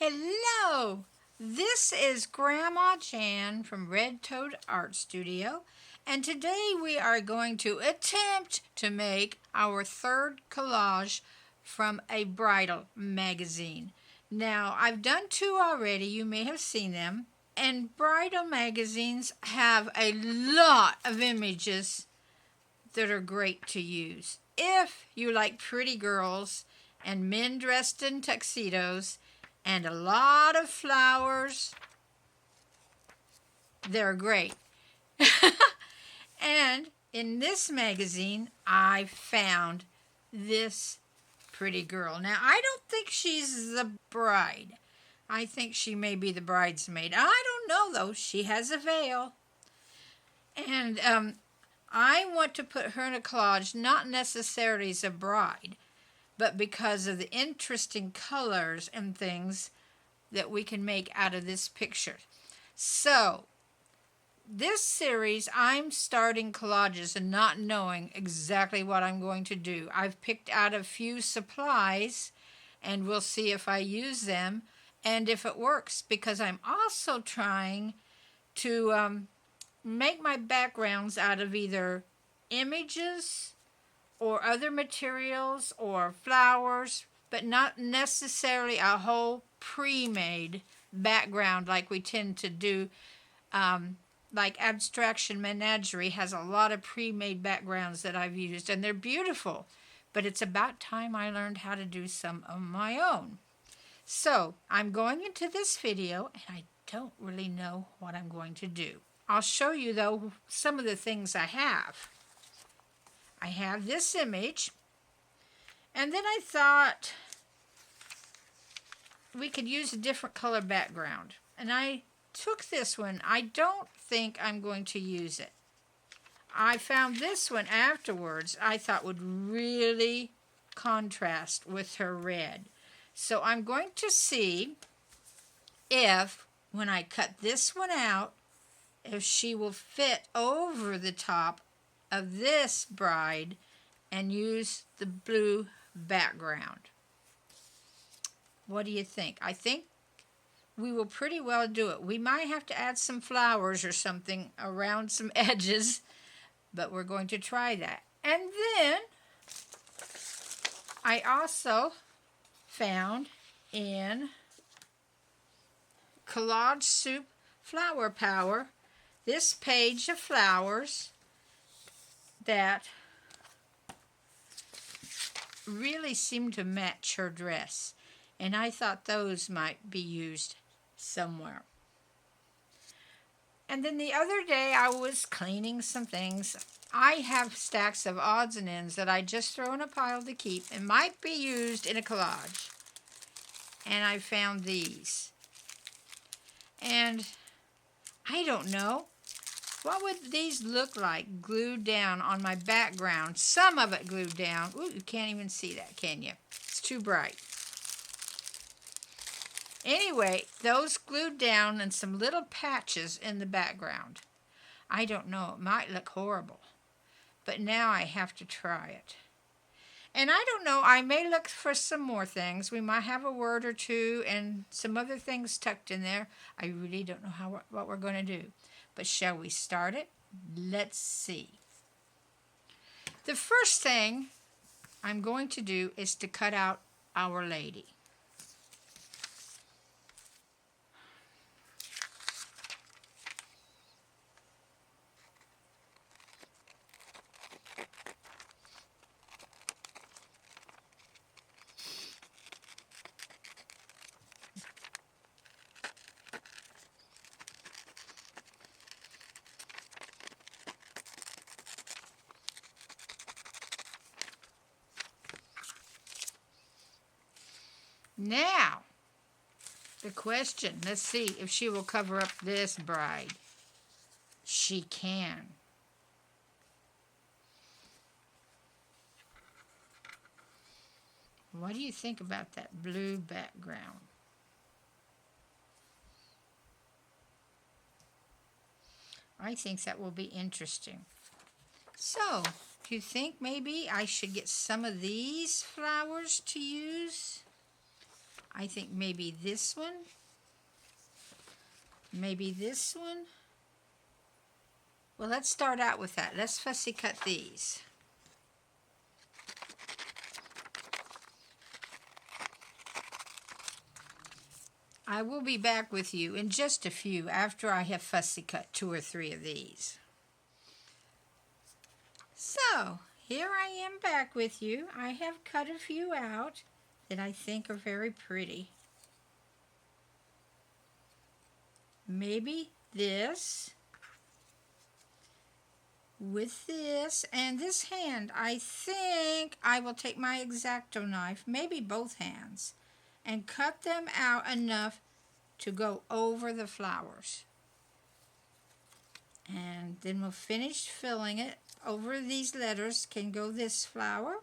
Hello! This is Grandma Jan from Red Toad Art Studio, and today we are going to attempt to make our third collage from a bridal magazine. Now, I've done two already, you may have seen them, and bridal magazines have a lot of images that are great to use. If you like pretty girls and men dressed in tuxedos and a lot of flowers, they're great. And in this magazine, I found this pretty girl. Now, I don't think she's the bride. I think she may be the bridesmaid. I don't know, though. She has a veil. And I want to put her in a collage, not necessarily as a bride, but because of the interesting colors and things that we can make out of this picture. So, this series, I'm starting collages and not knowing exactly what I'm going to do. I've picked out a few supplies, and we'll see if I use them and if it works, because I'm also trying to make my backgrounds out of either images or other materials or flowers, but not necessarily a whole pre-made background like we tend to do. Like Abstraction Menagerie has a lot of pre-made backgrounds that I've used, and they're beautiful, but it's about time I learned how to do some of my own. So I'm going into this video, and I don't really know what I'm going to do. I'll show you, though, some of the things I have. I have this image, and then I thought we could use a different color background. And I took this one. I don't think I'm going to use it. I found this one afterwards I thought would really contrast with her red. So I'm going to see if, when I cut this one out, if she will fit over the top of this bride and use the blue background. What do you think? I think we will pretty well do it. We might have to add some flowers or something around some edges, but we're going to try that. And then I also found in Collage Soup Flower Power this page of flowers that really seem to match her dress, and I thought those might be used somewhere. And then the other day I was cleaning some things. I have stacks of odds and ends that I just throw in a pile to keep and might be used in a collage. And I found these. And I don't know. What would these look like glued down on my background? Some of it glued down. Ooh, you can't even see that, can you? It's too bright. Anyway, those glued down and some little patches in the background. I don't know. It might look horrible. But now I have to try it. And I don't know. I may look for some more things. We might have a word or two and some other things tucked in there. I really don't know what we're going to do. But shall we start it? Let's see. The first thing I'm going to do is to cut out Our Lady. Now, the question, let's see if she will cover up this bride. She can. What do you think about that blue background? I think that will be interesting. So, do you think maybe I should get some of these flowers to use? I think maybe this one. Maybe this one. Well, let's start out with that. Let's fussy cut these. I will be back with you in just a few after I have fussy cut 2 or 3 of these. So, here I am back with you. I have cut a few out that I think are very pretty. Maybe this with this and this hand. I think I will take my X-Acto knife, maybe both hands, and cut them out enough to go over the flowers. And then we'll finish filling it. Over these letters can go this flower.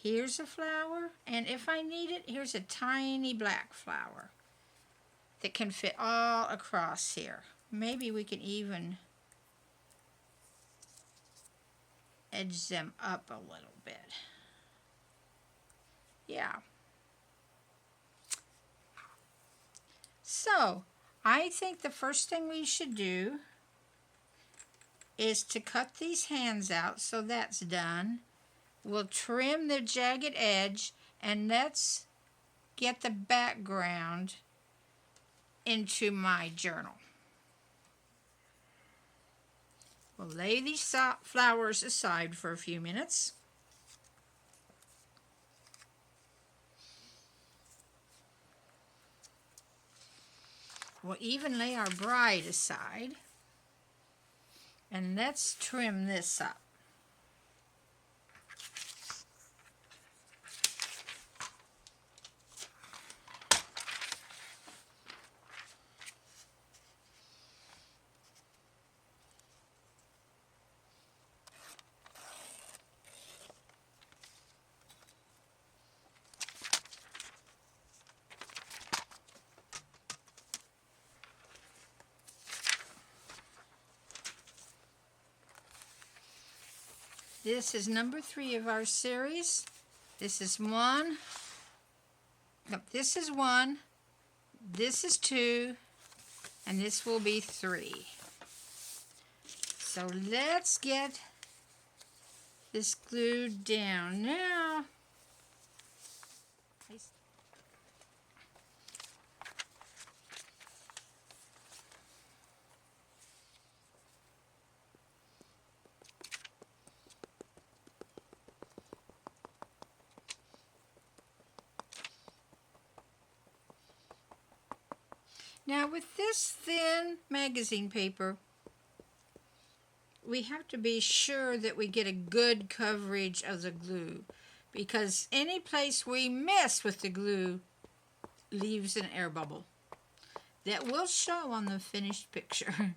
Here's a flower, and if I need it, here's a tiny black flower that can fit all across here. Maybe we can even edge them up a little bit. Yeah. So, I think the first thing we should do is to cut these hands out, so that's done. We'll trim the jagged edge, and let's get the background into my journal. We'll lay these flowers aside for a few minutes. We'll even lay our bride aside, and let's trim this up. This is number 3 of our series. This is 1. No, this is 1. This is 2. And this will be 3. So let's get this glued down. Now, with this thin magazine paper, we have to be sure that we get a good coverage of the glue, because any place we mess with the glue leaves an air bubble that will show on the finished picture.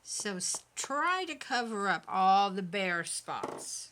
So try to cover up all the bare spots.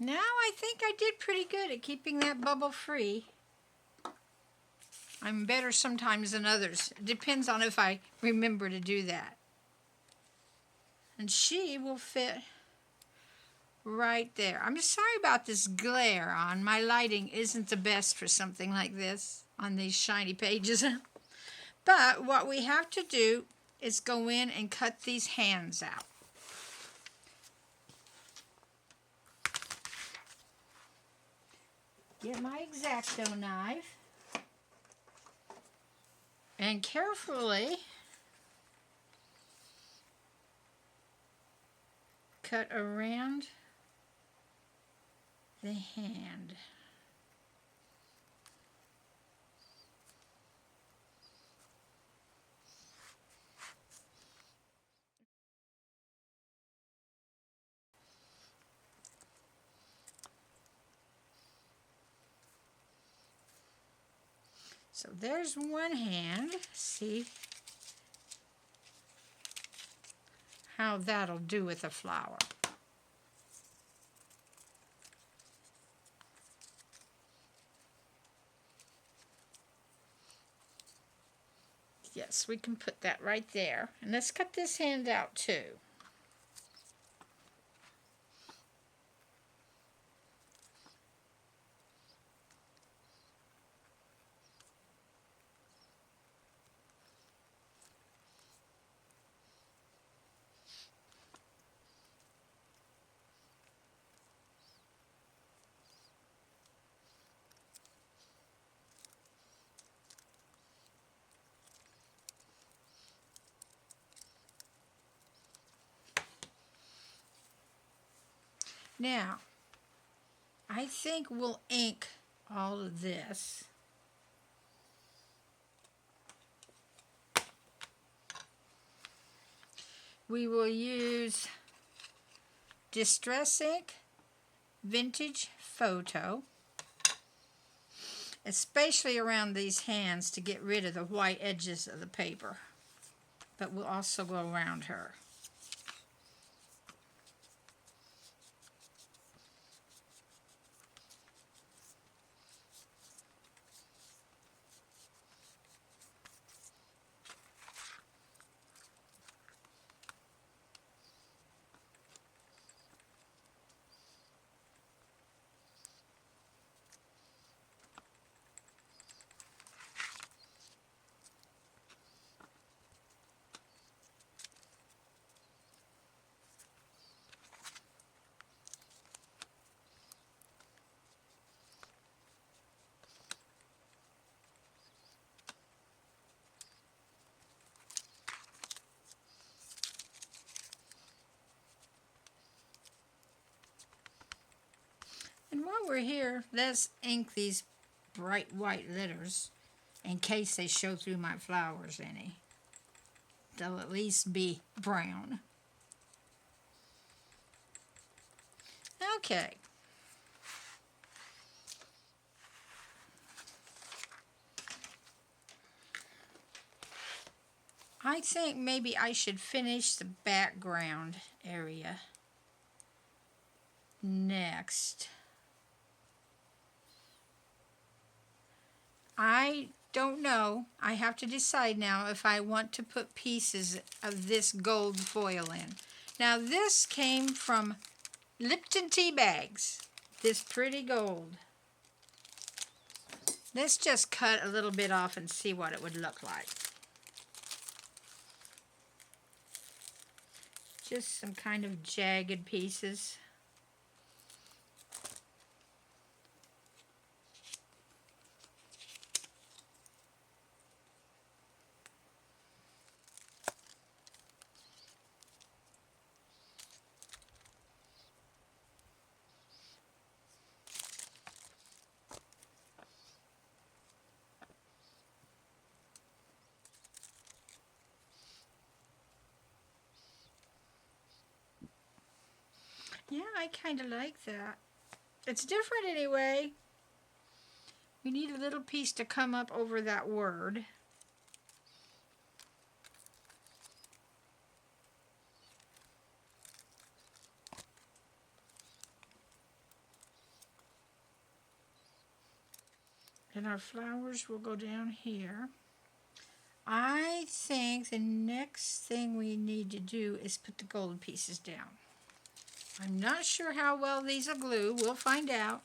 Now I think I did pretty good at keeping that bubble free. I'm better sometimes than others. It depends on if I remember to do that. And she will fit right there. I'm just sorry about this glare on. My lighting isn't the best for something like this on these shiny pages. But what we have to do is go in and cut these hands out. Get my X-Acto knife and carefully cut around the hand. So there's one hand. See how that'll do with a flower. Yes, we can put that right there. And let's cut this hand out too. Now, I think we'll ink all of this. We will use Distress Ink Vintage Photo, especially around these hands to get rid of the white edges of the paper. But we'll also go around her. And while we're here, let's ink these bright white letters in case they show through my flowers any. They'll at least be brown. Okay. I think maybe I should finish the background area next. I don't know. I have to decide now if I want to put pieces of this gold foil in. Now this came from Lipton tea bags. This pretty gold. Let's just cut a little bit off and see what it would look like. Just some kind of jagged pieces. Yeah, I kind of like that. It's different anyway. We need a little piece to come up over that word. And our flowers will go down here. I think the next thing we need to do is put the gold pieces down. I'm not sure how well these will glue. We'll find out.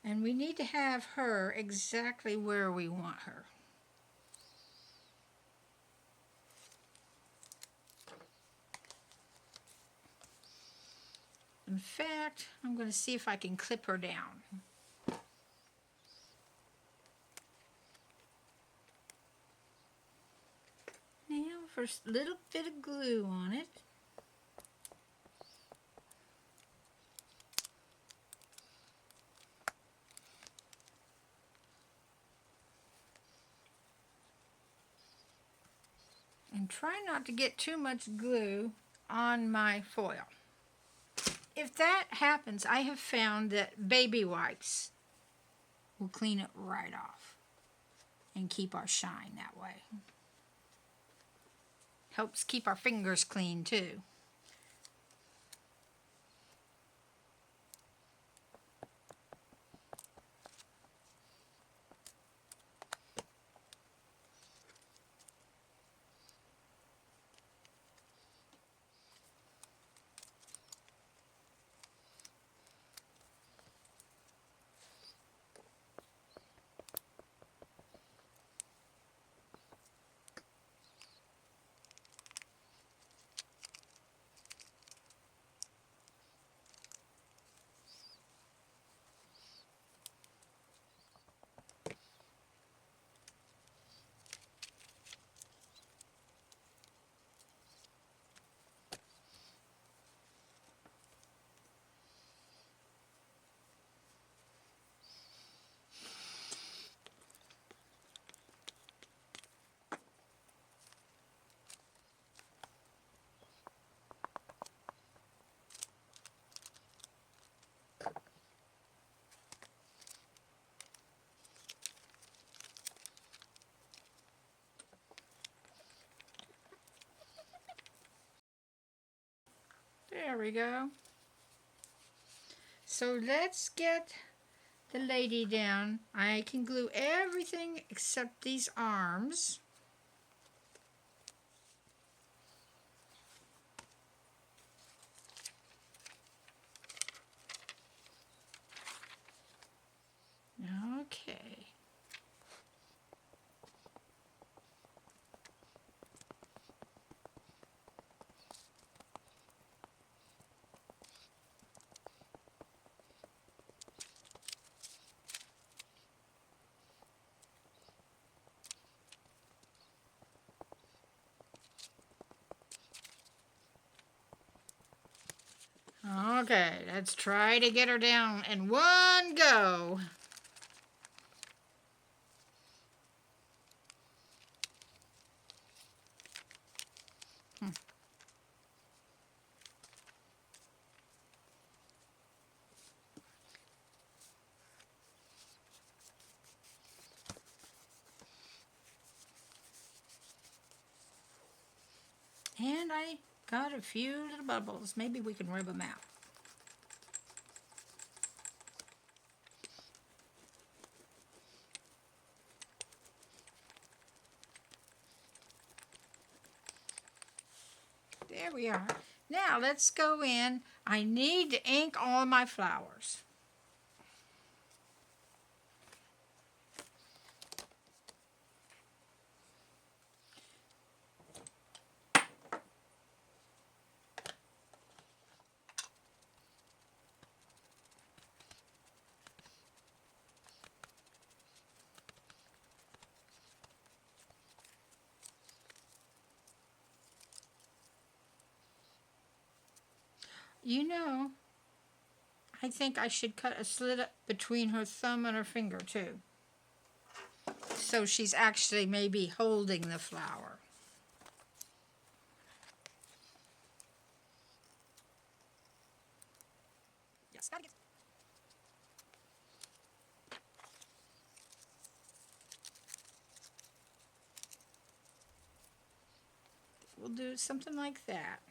And we need to have her exactly where we want her. In fact, I'm going to see if I can clip her down. Now, first little bit of glue on it. And try not to get too much glue on my foil. If that happens, I have found that baby wipes will clean it right off and keep our shine that way. Helps keep our fingers clean too. There we go. So let's get the lady down. I can glue everything except these arms. Okay. Okay, let's try to get her down in one go. And I got a few little bubbles. Maybe we can rub them out. There we are. Now let's go in. I need to ink all my flowers. You know, I think I should cut a slit between her thumb and her finger too. So she's actually maybe holding the flower. Yes, gotta get. We'll do something like that.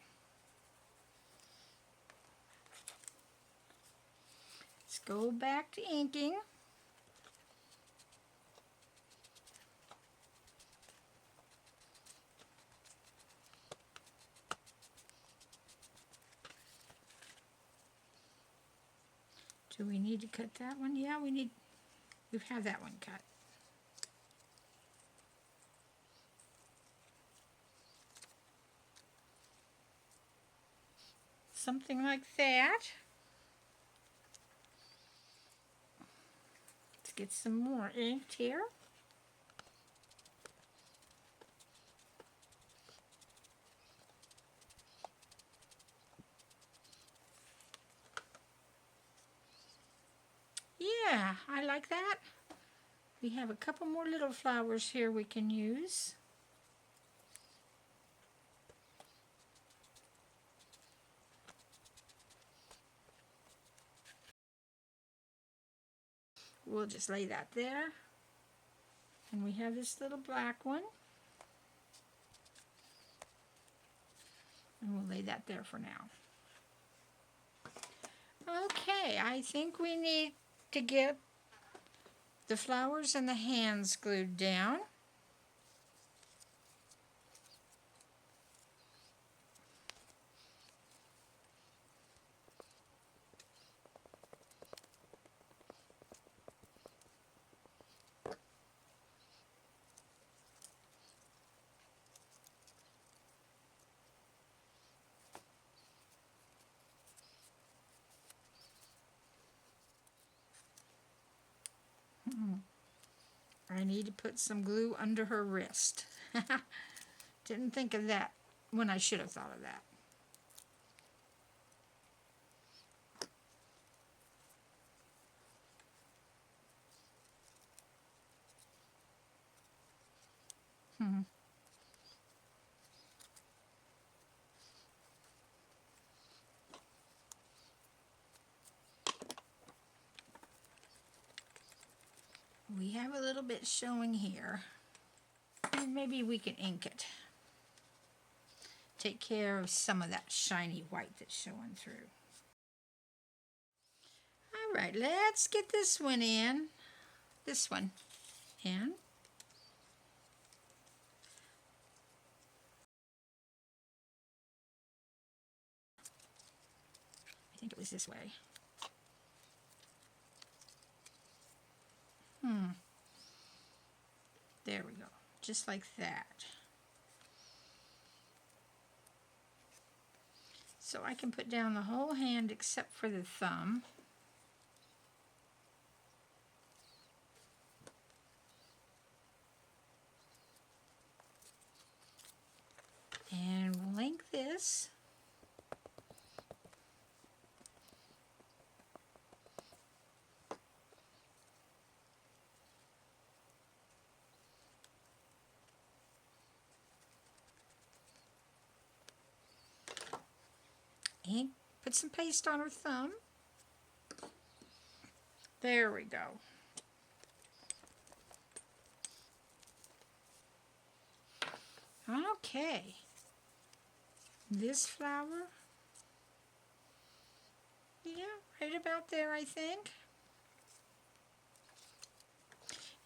go back to inking. Do we need to cut that one? Yeah, we've had that one cut. Something like that. Let's get some more inked here. Yeah, I like that. We have a couple more little flowers here we can use. We'll just lay that there. And we have this little black one. And we'll lay that there for now. Okay, I think we need to get the flowers and the hands glued down. I need to put some glue under her wrist. Didn't think of that when I should have thought of that. We have a little bit showing here. And maybe we can ink it. Take care of some of that shiny white that's showing through. All right, let's get this one in. This one in. I think it was this way. There we go, just like that. So I can put down the whole hand except for the thumb. And we'll ink this. Ink, put some paste on her thumb. There we go. Okay. This flower, yeah, right about there, I think.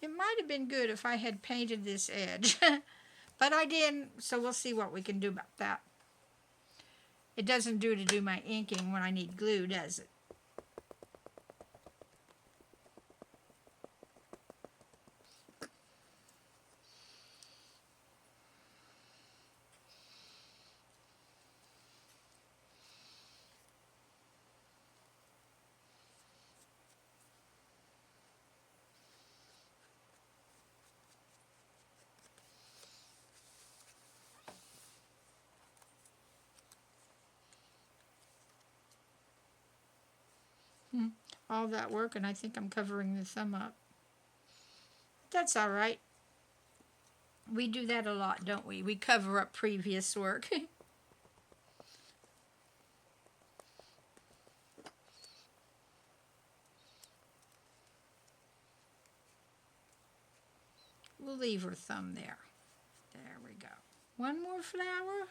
It might have been good if I had painted this edge, but I didn't, so we'll see what we can do about that. It doesn't do to do my inking when I need glue, does it? All that work, and I think I'm covering the thumb up. That's all right. We do that a lot, don't we? We cover up previous work. We'll leave her thumb there. There we go. One more flower,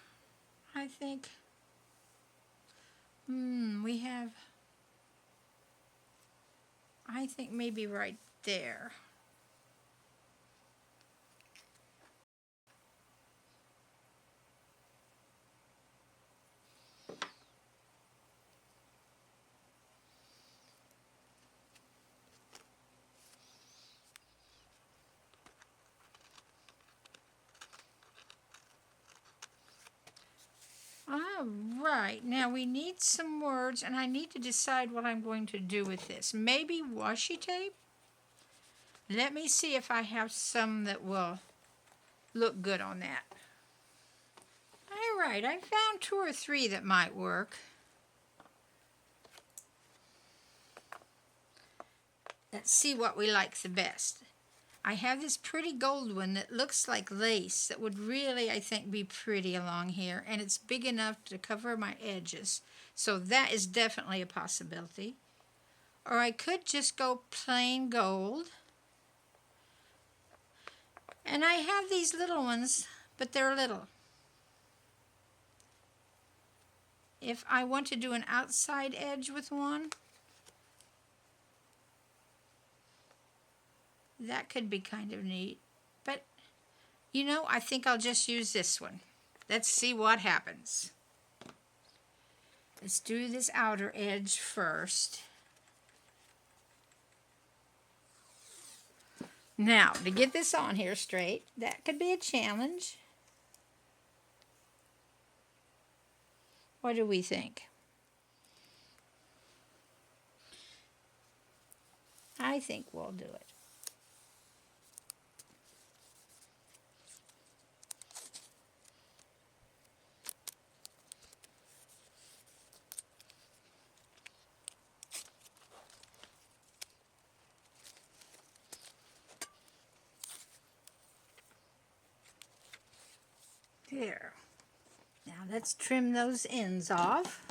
I think. We have I think maybe right there. All right, now we need some words, and I need to decide what I'm going to do with this. Maybe washi tape? Let me see if I have some that will look good on that. All right, I found 2 or 3 that might work. Let's see what we like the best. I have this pretty gold one that looks like lace that would really, I think, be pretty along here, and it's big enough to cover my edges. So that is definitely a possibility. Or I could just go plain gold. And I have these little ones, but they're little. If I want to do an outside edge with one, that could be kind of neat. But, you know, I think I'll just use this one. Let's see what happens. Let's do this outer edge first. Now, to get this on here straight, that could be a challenge. What do we think? I think we'll do it. There. Now let's trim those ends off.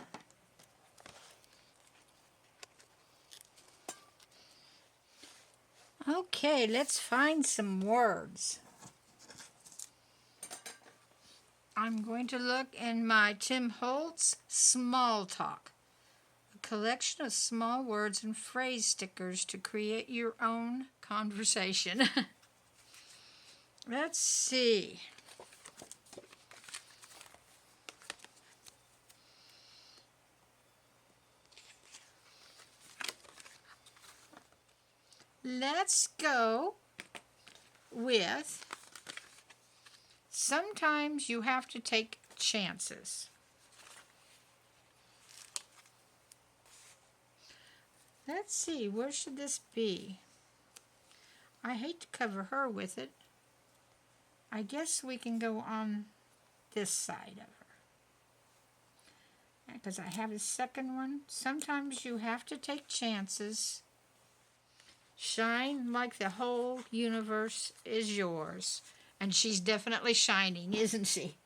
Okay, let's find some words. I'm going to look in my Tim Holtz Small Talk, a collection of small words and phrase stickers to create your own conversation. Let's see. Let's go with sometimes you have to take chances. Let's see, where should this be? I hate to cover her with it. I guess we can go on this side of her. Because I have a second one. Sometimes you have to take chances. Shine like the whole universe is yours. And she's definitely shining, isn't she?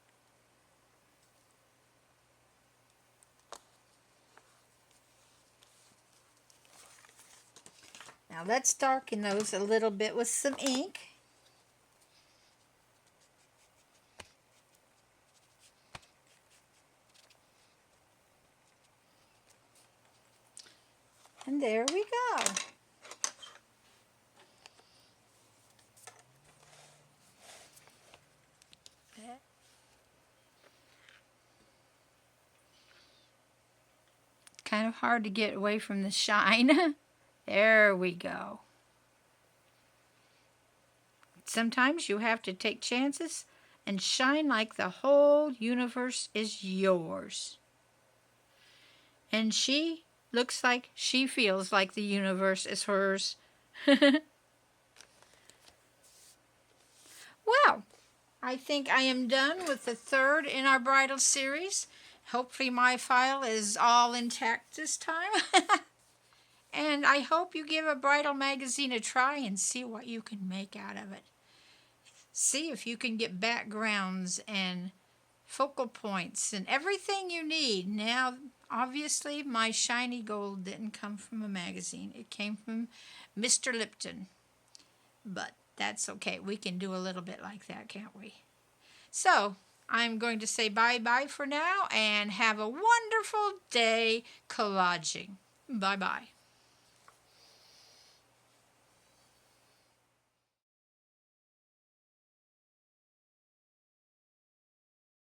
Now let's darken those a little bit with some ink. And there we go. Kind of hard to get away from the shine. There we go. Sometimes you have to take chances and shine like the whole universe is yours. And she looks like she feels like the universe is hers. Well, I think I am done with the 3rd in our bridal series. Hopefully my file is all intact this time. And I hope you give a bridal magazine a try and see what you can make out of it. See if you can get backgrounds and focal points and everything you need. Now, obviously, my shiny gold didn't come from a magazine. It came from Mr. Lipton. But that's okay. We can do a little bit like that, can't we? So, I'm going to say bye-bye for now and have a wonderful day collaging. Bye-bye.